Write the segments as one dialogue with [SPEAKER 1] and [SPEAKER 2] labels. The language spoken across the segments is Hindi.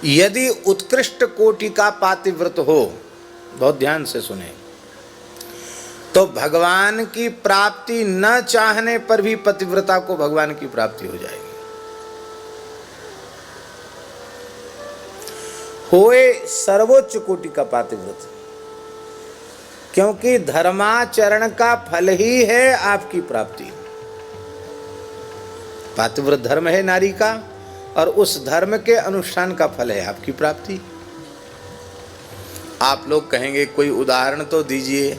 [SPEAKER 1] यदि उत्कृष्ट कोटि का पातिव्रत हो, बहुत ध्यान से सुने, तो भगवान की प्राप्ति न चाहने पर भी पतिव्रता को भगवान की प्राप्ति हो जाएगी। होए सर्वोच्च कोटि का पातिव्रत, क्योंकि धर्माचरण का फल ही है आपकी प्राप्ति। पातिव्रत धर्म है नारी का, और उस धर्म के अनुष्ठान का फल है आपकी प्राप्ति। आप लोग कहेंगे कोई उदाहरण तो दीजिए।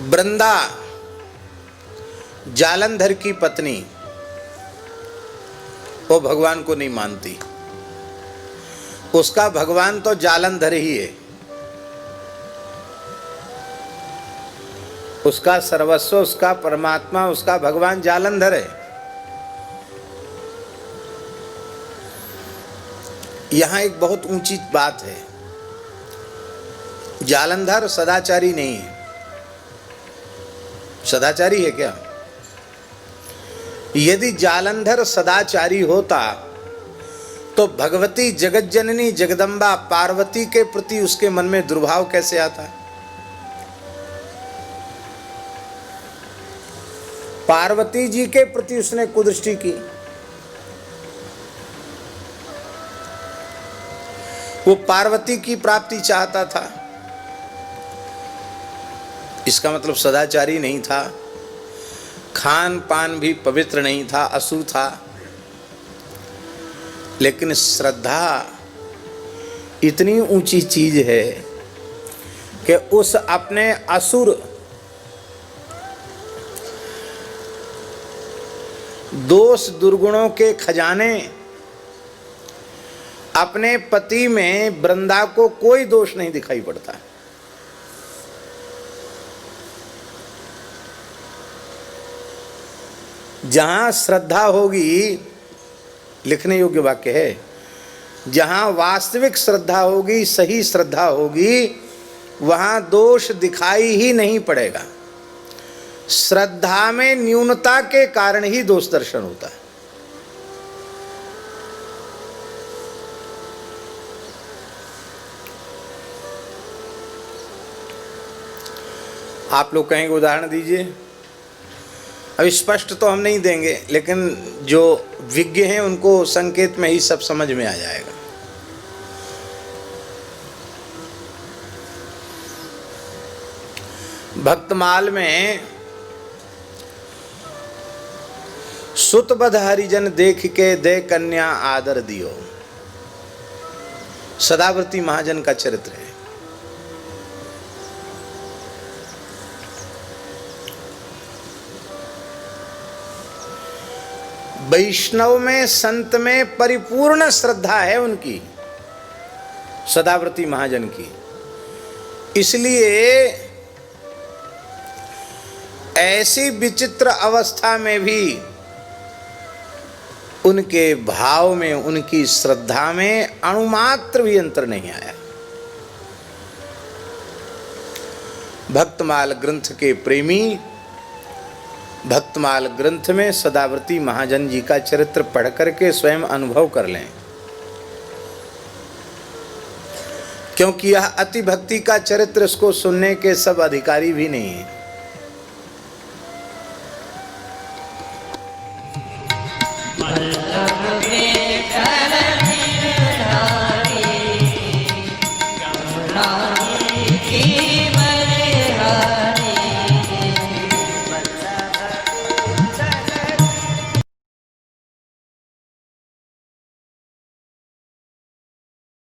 [SPEAKER 1] वृंदा जालंधर की पत्नी, वो भगवान को नहीं मानती, उसका भगवान तो जालंधर ही है, उसका सर्वस्व, उसका परमात्मा, उसका भगवान जालंधर है। यहां एक बहुत ऊंची बात है, जालंधर सदाचारी नहीं है। सदाचारी है क्या? यदि जालंधर सदाचारी होता तो भगवती जगज्जननी जगदम्बा पार्वती के प्रति उसके मन में दुर्भाव कैसे आता? पार्वती जी के प्रति उसने कुदृष्टि की। वो पार्वती की प्राप्ति चाहता था, इसका मतलब सदाचारी नहीं था, खान पान भी पवित्र नहीं था, असुर था। लेकिन श्रद्धा इतनी ऊंची चीज है कि उस अपने असुर दोष दुर्गुणों के खजाने अपने पति में वृंदा को कोई दोष नहीं दिखाई पड़ता। जहां श्रद्धा होगी, लिखने योग्य वाक्य है, जहां वास्तविक श्रद्धा होगी, सही श्रद्धा होगी, वहां दोष दिखाई ही नहीं पड़ेगा। श्रद्धा में न्यूनता के कारण ही दोष दर्शन होता है। आप लोग कहेंगे उदाहरण दीजिए। अब स्पष्ट तो हम नहीं देंगे, लेकिन जो विज्ञ हैं उनको संकेत में ही सब समझ में आ जाएगा। भक्तमाल में सुतबध हरिजन देख के दे कन्या आदर दियो, सदाव्रती महाजन का चरित्र है। वैष्णव में, संत में परिपूर्ण श्रद्धा है उनकी, सदाव्रती महाजन की। इसलिए ऐसी विचित्र अवस्था में भी उनके भाव में, उनकी श्रद्धा में अणुमात्र भी अंतर नहीं आया। भक्तमाल ग्रंथ के प्रेमी भक्तमाल ग्रंथ में सदाव्रती महाजन जी का चरित्र पढ़ करके स्वयं अनुभव कर लें, क्योंकि यह अति भक्ति का चरित्र, इसको सुनने के सब अधिकारी भी नहीं हैं।
[SPEAKER 2] वल्लभ